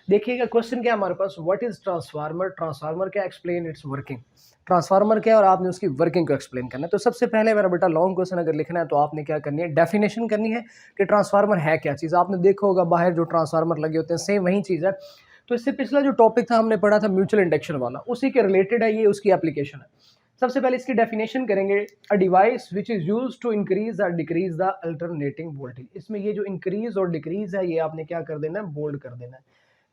देखिएगा क्वेश्चन क्या है हमारे पास, व्हाट इज ट्रांसफार्मर, ट्रांसफार्मर क्या, एक्सप्लेन इट्स वर्किंग। ट्रांसफार्मर क्या है और आपने उसकी वर्किंग को एक्सप्लेन करना है। तो सबसे पहले मेरा बेटा लॉन्ग क्वेश्चन अगर लिखना है तो आपने क्या करनी है, डेफिनेशन करनी है कि ट्रांसफार्मर है क्या चीज़। आपने देखा होगा बाहर जो ट्रांसफार्मर लगे होते हैं सेम वही चीज़ है। तो इससे पिछला जो टॉपिक था हमने पढ़ा था म्यूचुअल इंडक्शन वाला, उसी के रिलेटेड है ये, उसकी एप्लीकेशन है। सबसे पहले इसकी डेफिनेशन करेंगे, a device which is used to increase और डिक्रीज द अल्टरनेटिंग वोल्टेज। इसमें ये जो इंक्रीज और डिक्रीज है ये आपने क्या कर देना है, बोल्ड कर देना है।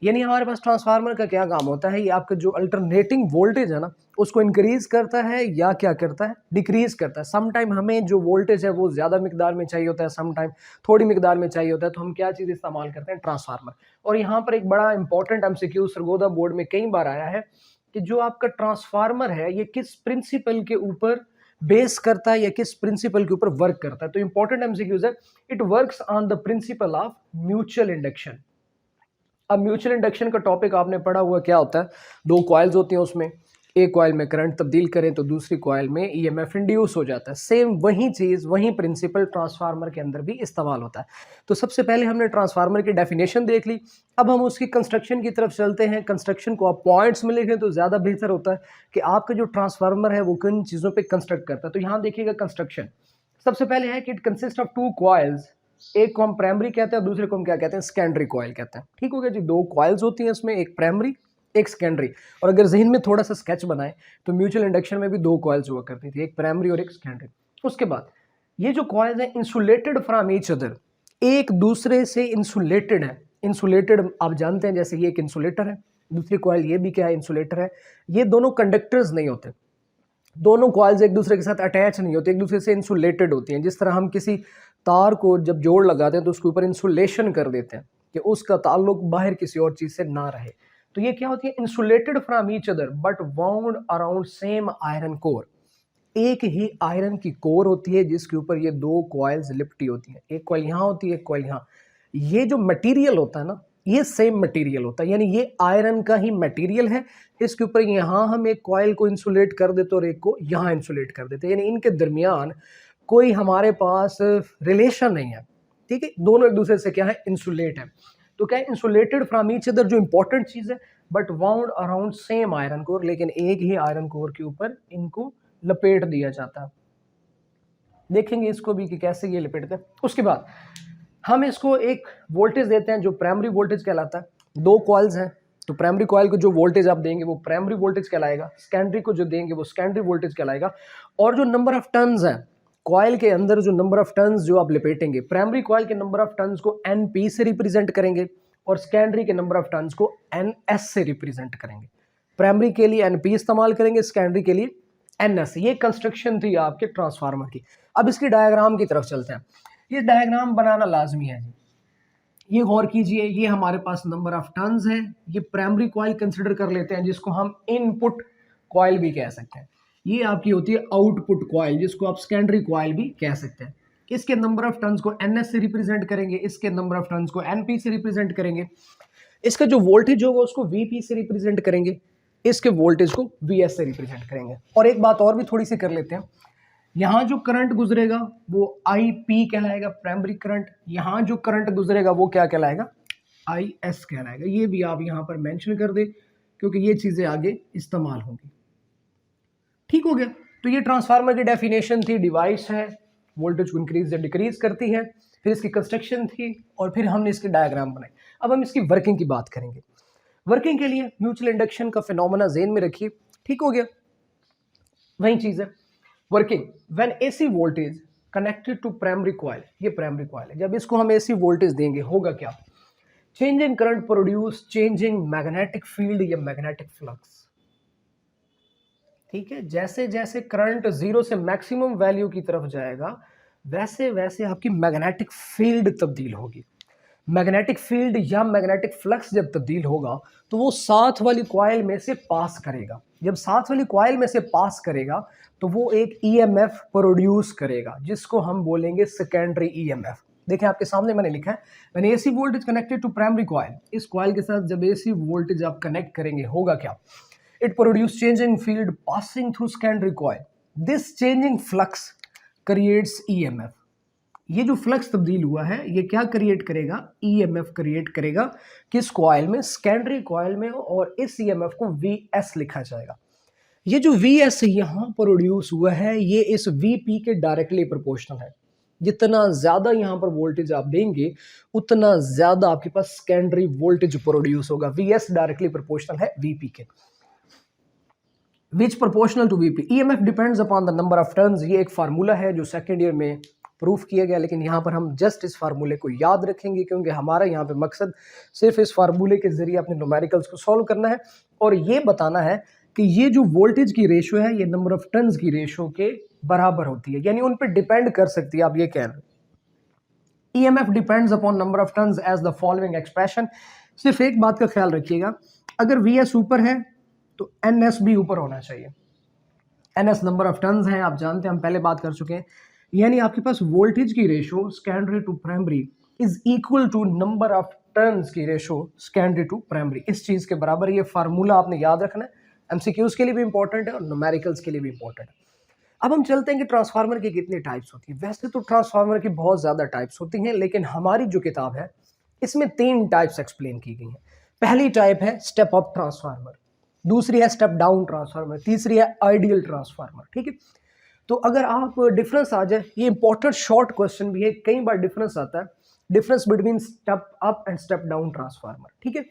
यानी हमारे पास ट्रांसफार्मर का क्या काम होता है, ये आपका जो अल्टरनेटिंग वोल्टेज है ना उसको इंक्रीज करता है या क्या करता है, डिक्रीज करता है। सम टाइम हमें जो वोल्टेज है वो ज्यादा मिकदार में चाहिए होता है, सम टाइम थोड़ी मिकदार में चाहिए होता है, तो हम क्या चीज इस्तेमाल करते हैं, ट्रांसफार्मर। और यहाँ पर एक बड़ा इंपॉर्टेंट एमसीक्यू सरगोदा बोर्ड में कई बार आया है कि जो आपका ट्रांसफार्मर है ये किस प्रिंसिपल के ऊपर बेस करता है या किस प्रिंसिपल के ऊपर वर्क करता है। तो इंपॉर्टेंट एमसीक्यूज है, it works on the principle of mutual induction. अब म्यूचुअल इंडक्शन का टॉपिक आपने पढ़ा हुआ, क्या होता है, दो कॉइल्स होती हैं, उसमें एक कॉइल में करंट तब्दील करें तो दूसरी कॉइल में ईएमएफ इंड्यूस हो जाता है। सेम वही चीज़ वही प्रिंसिपल ट्रांसफार्मर के अंदर भी इस्तेमाल होता है। तो सबसे पहले हमने ट्रांसफार्मर की डेफिनेशन देख ली, अब हम उसकी कंस्ट्रक्शन की तरफ चलते हैं। कंस्ट्रक्शन को आप पॉइंट्स में लिखें तो ज़्यादा बेहतर होता है कि आपका जो ट्रांसफार्मर है वो किन चीज़ों पर कंस्ट्रक्ट करता है। तो यहाँ देखिएगा कंस्ट्रक्शन सबसे पहले है कि it consist of two coils, एक को हम प्राइमरी कहते हैं, दूसरे को हम क्या कहते हैं, सेकेंडरी कॉइल कहते हैं। ठीक हो गया जी, दो कॉइल्स होती हैं इसमें, एक प्राइमरी एक सेकेंडरी। और अगर जहन में थोड़ा सा स्केच बनाए तो म्यूचुअल इंडक्शन में भी दो कॉइल्स हुआ करती थी, एक प्राइमरी और एक सेकेंडरी। उसके बाद ये जो कॉइल्स हैं इंसुलेटेड फ्रॉम ईच अदर, एक दूसरे से इंसुलेटेड है। इंसुलेटेड आप जानते हैं, जैसे ये एक इंसुलेटर है, दूसरी कॉइल ये भी क्या है, इंसुलेटर है। ये दोनों कंडक्टर्स नहीं होते, दोनों कॉइल्स एक दूसरे के साथ अटैच नहीं होती, एक दूसरे से इंसुलेटेड होती हैं। जिस तरह हम किसी तार को जब जोड़ लगाते हैं तो उसके ऊपर इंसुलेशन कर देते हैं कि उसका ताल्लुक बाहर किसी और चीज से ना रहे। तो ये क्या होती है, insulated from each other but wound around same iron core. एक ही आयरन की कोर होती है जिसके ऊपर ये दो कॉइल्स लिपटी होती हैं, एक कॉइल यहाँ होती है एक कॉइल यहाँ। ये जो मटेरियल होता है ना ये सेम मटेरियल होता है, यानी ये आयरन का ही मटेरियल है। इसके ऊपर यहाँ हम एक कॉइल को इंसुलेट कर देते और एक को यहाँ इंसुलेट कर देते, यानी इनके दरमियान कोई हमारे पास रिलेशन नहीं है। ठीक है, दोनों एक दूसरे से क्या है, इंसुलेट है। तो क्या है, इंसुलेटेड फ्रॉम ईच अदर जो इंपॉर्टेंट चीज है, but wound around same iron core, लेकिन एक ही आयरन कोर के ऊपर इनको लपेट दिया जाता है। देखेंगे इसको भी कि कैसे ये लपेटते हैं। उसके बाद हम इसको एक वोल्टेज देते हैं जो प्राइमरी वोल्टेज कहलाता है। दो कॉइल्स हैं तो प्राइमरी कॉइल को जो वोल्टेज आप देंगे वो प्राइमरी वोल्टेज कहलाएगा, सेकेंडरी को जो देंगे वो सेकेंडरी वोल्टेज कहलाएगा। और जो नंबर ऑफ टर्न्स हैं कॉइल के अंदर, जो नंबर ऑफ टर्न्स जो आप लपेटेंगे, प्राइमरी कॉइल के नंबर ऑफ टर्न्स को एनपी से रिप्रेजेंट करेंगे और सेकेंडरी के नंबर ऑफ टर्न्स को एनएस से रिप्रेजेंट करेंगे। प्राइमरी के लिए एनपी इस्तेमाल करेंगे, सेकेंडरी के लिए एनएस। ये कंस्ट्रक्शन थी आपके ट्रांसफार्मर की। अब इसकी डायग्राम की तरफ चलते हैं। ये डायग्राम बनाना लाजमी है जी, ये गौर कीजिए। ये हमारे पास नंबर ऑफ टर्न्स है, ये प्राइमरी कॉइल कंसिडर कर लेते हैं जिसको हम इनपुट कॉइल भी कह सकते हैं। ये आपकी होती है आउटपुट कॉइल जिसको आप सेकेंडरी कॉइल भी कह सकते हैं। इसके नंबर ऑफ टर्न्स को एनएस से रिप्रेजेंट करेंगे, इसके नंबर ऑफ टर्न्स को एनपी से रिप्रेजेंट करेंगे। इसका जो वोल्टेज होगा उसको वीपी से रिप्रेजेंट करेंगे, इसके वोल्टेज को वीएस से रिप्रेजेंट करेंगे। और एक बात और भी थोड़ी सी कर लेते हैं, यहाँ जो करंट गुजरेगा वो IP कहलाएगा प्राइमरी करंट, यहाँ जो करंट गुजरेगा वो क्या कहलाएगा, IS कहलाएगा। ये भी आप यहाँ पर मेंशन कर दे क्योंकि ये चीजें आगे इस्तेमाल होंगी। ठीक हो गया, तो ये ट्रांसफार्मर की डेफिनेशन थी, डिवाइस है, वोल्टेज को इंक्रीज या डिक्रीज करती है, फिर इसकी कंस्ट्रक्शन थी और फिर हमने इसकी डायग्राम बनाई। अब हम इसकी वर्किंग की बात करेंगे। वर्किंग के लिए म्यूचुअल इंडक्शन का फिनोमेना ज़हन में रखिए। ठीक हो गया, वही चीज है working when AC voltage connected to primary coil. ये प्राइमरी कॉइल है, जब इसको हम AC वोल्टेज देंगे होगा क्या, changing current produce changing magnetic field या मैग्नेटिक फ्लक्स। ठीक है, जैसे जैसे करंट जीरो से मैक्सिमम वैल्यू की तरफ जाएगा वैसे वैसे आपकी मैग्नेटिक फील्ड तब्दील होगी। मैग्नेटिक फील्ड या मैग्नेटिक फ्लक्स जब तब्दील होगा तो वो साथ वाली कॉइल में से पास करेगा। जब साथ वाली कॉइल में से पास करेगा तो वो एक EMF प्रोड्यूस करेगा जिसको हम बोलेंगे सेकेंडरी EMF। देखें आपके सामने मैंने लिखा है, मैंने AC voltage connected to primary coil. इस कॉइल के साथ जब AC वोल्टेज आप कनेक्ट करेंगे होगा क्या, it produce changing field passing through secondary coil, this changing flux creates EMF। ये जो फ्लक्स तब्दील हुआ है ये क्या क्रिएट करेगा, ईएमएफ क्रिएट करेगा किस कॉइल में, सेकेंडरी कॉइल में, और इस ईएमएफ को वीएस लिखा जाएगा। ये जो वीएस यहाँ प्रोड्यूस हुआ है ये इस वीपी के डायरेक्टली प्रोपोर्शनल है। जितना ज़्यादा यहाँ पर वोल्टेज आप देंगे उतना ज़्यादा आपके पास सेकेंडरी वोल्टेज प्रोड्यूस होगा। वीएस डायरेक्टली प्रोपोर्शनल है वीपी के, which proportional to VP. EMF depends upon the number of turns. ये एक फार्मूला है जो सेकेंड ईयर में प्रूफ किया गया, लेकिन यहाँ पर हम जस्ट इस फार्मूले को याद रखेंगे क्योंकि हमारा यहाँ पे मकसद सिर्फ इस फार्मूले के जरिए अपने न्यूमेरिकल्स को सॉल्व करना है और ये बताना है कि ये जो वोल्टेज की रेशो है ये नंबर ऑफ टर्न्स की रेशो के बराबर होती है, यानी उन पर डिपेंड कर सकती है। आप ये कह रहे हैं EMF depends upon number of turns as the following expression. सिर्फ एक बात का ख्याल रखिएगा, अगर वीएस ऊपर है तो एनएस भी ऊपर होना चाहिए। एनएस नंबर ऑफ टर्न्स है, आप जानते हैं, हम पहले बात कर चुके हैं। यानी आपके पास वोल्टेज की ratio secondary to primary is equal to number of turns की रेशो सेकेंडरी टू प्राइमरी, इस चीज के बराबर। ये फार्मूला आपने याद रखना है, एमसीक्यूज के लिए भी इंपॉर्टेंट है और न्यूमेरिकल्स के लिए भी इंपॉर्टेंट है। अब हम चलते हैं कि ट्रांसफार्मर की कितनी टाइप्स होती है। वैसे तो ट्रांसफार्मर की बहुत ज़्यादा टाइप्स होती हैं, लेकिन हमारी जो किताब है इसमें 3 टाइप्स एक्सप्लेन की गई हैं। पहली टाइप है स्टेप अप ट्रांसफार्मर, दूसरी है स्टेप डाउन ट्रांसफार्मर, तीसरी है आइडियल ट्रांसफार्मर। ठीक है, तो अगर आप डिफरेंस आ जाए, ये इंपॉर्टेंट शॉर्ट क्वेश्चन भी है, कई बार डिफरेंस आता है, difference between step up and step down transformer. ठीक है,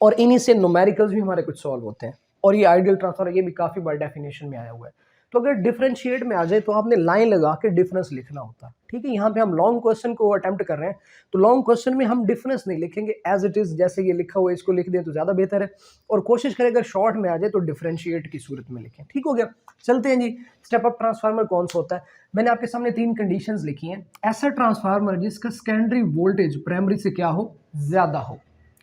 और इन्हीं से न्यूमेरिकल्स भी हमारे कुछ सॉल्व होते हैं। और ये आइडियल ट्रांसफार्मर, ये भी काफ़ी बार डेफिनेशन में आया हुआ है। तो अगर डिफरेंशिएट में आ जाए तो आपने लाइन लगा के डिफरेंस लिखना होता है। ठीक है, यहाँ पे हम लॉन्ग क्वेश्चन को अटेम्प्ट कर रहे हैं, तो लॉन्ग क्वेश्चन में हम डिफरेंस नहीं लिखेंगे, एज इट इज जैसे ये लिखा हुआ है इसको लिख दें तो ज़्यादा बेहतर है, और कोशिश करें अगर शॉर्ट में आ जाए तो डिफरेंशिएट की सूरत में लिखें। ठीक हो गया, चलते हैं जी। स्टेप अप ट्रांसफार्मर कौन सा होता है? मैंने आपके सामने 3 कंडीशंस लिखी हैं। ऐसा ट्रांसफार्मर जिसका सेकेंडरी वोल्टेज प्राइमरी से क्या हो, ज़्यादा हो,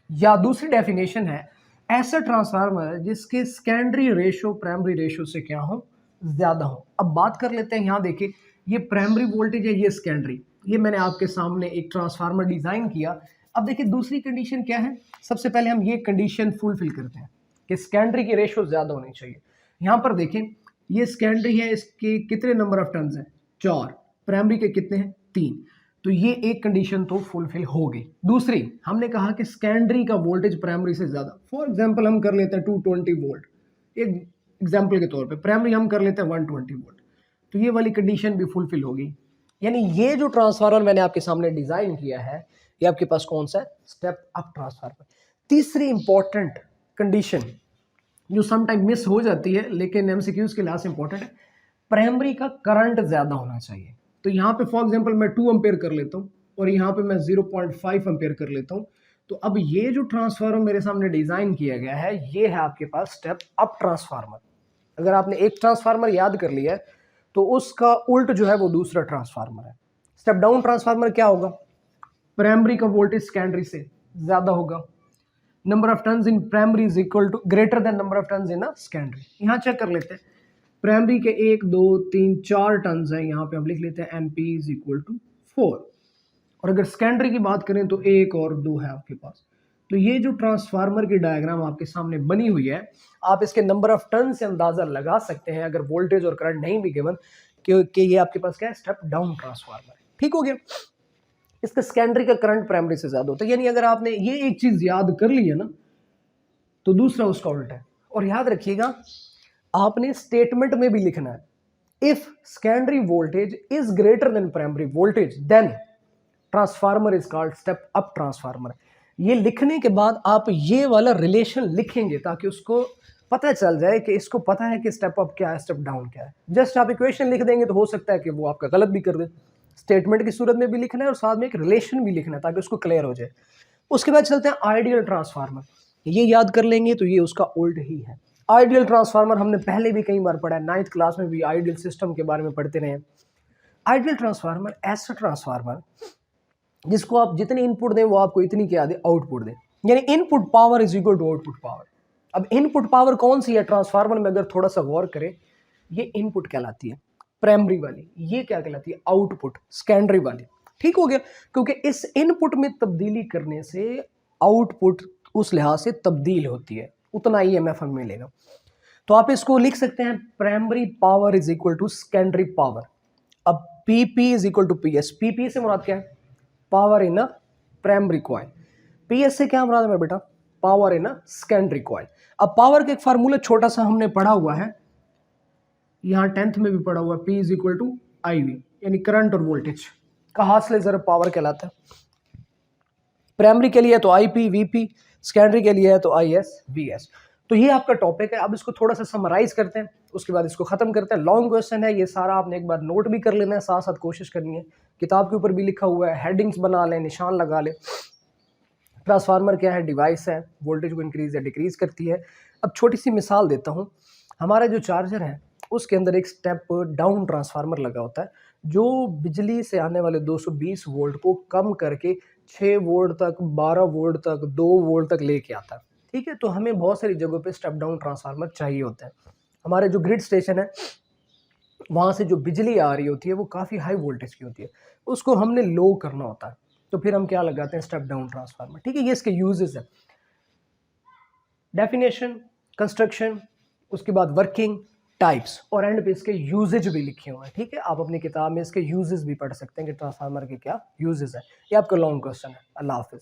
या दूसरी डेफिनेशन है ऐसा ट्रांसफार्मर जिसके सेकेंडरी रेशो प्राइमरी रेशो से क्या हो, ज़्यादा हो। अब बात कर लेते हैं, यहाँ देखिए ये प्राइमरी वोल्टेज है, ये सेकेंडरी। ये मैंने आपके सामने एक ट्रांसफार्मर डिज़ाइन किया। अब देखिए दूसरी कंडीशन क्या है, सबसे पहले हम ये कंडीशन फुलफिल करते हैं कि सेकेंडरी की रेशो ज़्यादा होनी चाहिए। यहाँ पर देखें ये सेकेंडरी है, इसके कितने नंबर ऑफ टर्न्स हैं, 4, प्राइमरी के कितने हैं, 3, तो ये एक कंडीशन तो फुलफिल हो गई। दूसरी हमने कहा कि सेकेंडरी का वोल्टेज प्राइमरी से ज़्यादा, फॉर एग्जाम्पल हम कर लेते हैं 220 वोल्ट, एक एग्जाम्पल के तौर पे प्राइमरी हम कर लेते हैं 120 वोल्ट, तो ये वाली कंडीशन भी फुलफिल हो गई। यानी ये जो ट्रांसफार्मर मैंने आपके सामने डिज़ाइन किया है ये आपके पास कौन सा है, स्टेप अप ट्रांसफार्मर। तीसरी इंपॉर्टेंट कंडीशन जो समटाइम मिस हो जाती है लेकिन एमसीक्यूज के लिहाज से इंपॉर्टेंट है, प्राइमरी का करंट ज़्यादा होना चाहिए। तो यहाँ पे फॉर एग्जाम्पल मैं 2 एम्पेयर कर लेता हूँ और यहाँ पे मैं 0.5 एम्पेयर कर लेता हूँ, तो अब ये जो ट्रांसफार्मर मेरे सामने डिज़ाइन किया गया है ये है आपके पास स्टेप अप ट्रांसफार्मर। अगर आपने एक ट्रांसफार्मर याद कर लिया है तो उसका उल्ट जो है वो दूसरा ट्रांसफार्मर है। स्टेप डाउन ट्रांसफार्मर क्या होगा, प्राइमरी का वोल्टेज सेकेंडरी से ज़्यादा होगा, number of turns in primary is equal to greater than number of turns in secondary. यहाँ चेक कर लेते हैं, प्राइमरी के 1 2 3 4 टर्न्स हैं, यहाँ पे हम लिख लेते हैं NP इज इक्वल टू 4, और अगर सेकेंडरी की बात करें तो 1 और 2 है आपके पास। तो ये जो ट्रांसफार्मर की डायग्राम आपके सामने बनी हुई है, आप इसके नंबर ऑफ टर्न से अंदाजा लगा सकते हैं अगर वोल्टेज और करंट नहीं भी गिवन कि ये आपके पास क्या है, स्टेप डाउन ट्रांसफार्मर है। ठीक हो गया, इसका सेकेंडरी का करंट प्राइमरी से ज्यादा होता है। यानी अगर आपने ये एक चीज याद कर ली है ना तो दूसरा उसका उल्ट है। और याद रखिएगा आपने स्टेटमेंट में भी लिखना है, if secondary voltage is greater than primary voltage then transformer is called step up transformer. ये लिखने के बाद आप ये वाला रिलेशन लिखेंगे ताकि उसको पता चल जाए कि इसको पता है कि स्टेप अप क्या है, स्टेप डाउन क्या है। जस्ट आप इक्वेशन लिख देंगे तो हो सकता है कि वो आपका गलत भी कर दे। स्टेटमेंट की सूरत में भी लिखना है और साथ में एक रिलेशन भी लिखना है ताकि उसको क्लियर हो जाए। उसके बाद चलते हैं आइडियल ट्रांसफार्मर। ये याद कर लेंगे तो ये उसका उल्ट ही है। आइडियल ट्रांसफार्मर हमने पहले भी कई बार पढ़ा है, 9th क्लास में भी आइडियल सिस्टम के बारे में पढ़ते रहे। आइडियल ट्रांसफार्मर ऐसा ट्रांसफार्मर जिसको आप जितनी इनपुट दें वो आपको इतनी क्या दे, आउटपुट दे। यानी input power is equal to output power. अब इनपुट पावर कौन सी है ट्रांसफार्मर में, अगर थोड़ा सा गौर करें, ये इनपुट कहलाती है प्राइमरी वाली, ये क्या कहलाती है, आउटपुट सेकेंडरी वाली। ठीक हो गया, क्योंकि इस इनपुट में तब्दीली करने से आउटपुट उस लिहाज से तब्दील होती है, उतना ईएमएफ हमें मिलेगा। तो आप इसको लिख सकते हैं primary power is equal to secondary power. अब P P is equal to P S. P P से मुराद क्या है? Power in a primary coil. P S से क्या मुराद है मेरे बेटा? Power in a secondary coil. अब पावर का एक फार्मूला छोटा सा हमने पढ़ा हुआ है, यहाँ 10th में भी पढ़ा हुआ है, P is equal to I V, यानी करंट और वोल्टेज का हासिल ज़रा पावर कहलाता है। प्राइमरी के लिए तो I P V P, secondary के लिए है तो आई एस वी एस। तो ये आपका टॉपिक है। अब इसको थोड़ा सा समराइज करते हैं, उसके बाद इसको खत्म करते हैं। लॉन्ग क्वेश्चन है ये सारा, आपने एक बार नोट भी कर लेना है, साथ साथ कोशिश करनी है। किताब के ऊपर भी लिखा हुआ है, हेडिंग्स बना लें, निशान लगा लें। ट्रांसफार्मर क्या है? डिवाइस है, वोल्टेज को इंक्रीज या डिक्रीज करती है। अब छोटी सी मिसाल देता हूँ। हमारा जो चार्जर है उसके अंदर एक स्टेप डाउन ट्रांसफार्मर लगा होता है, जो बिजली से आने वाले 220 वोल्ट को कम करके 6 वोल्ट तक, 12 वोल्ट तक, 2 वोल्ट तक लेके आता है। ठीक है, तो हमें बहुत सारी जगहों पे स्टेप डाउन ट्रांसफार्मर चाहिए होता है। हमारे जो ग्रिड स्टेशन है वहाँ से जो बिजली आ रही होती है वो काफ़ी हाई वोल्टेज की होती है, उसको हमने लो करना होता है, तो फिर हम क्या लगाते हैं? Step down transformer. ठीक है, ये इसके यूजेस है। डेफिनेशन, कंस्ट्रक्शन, उसके बाद वर्किंग, टाइप्स और एंड पे इसके यूजेज भी लिखे हुए हैं। ठीक है, आप अपनी किताब में इसके यूजेस भी पढ़ सकते हैं कि ट्रांसफार्मर के क्या यूजेस है। ये आपका लॉन्ग क्वेश्चन है। अल्लाह हाफिज़।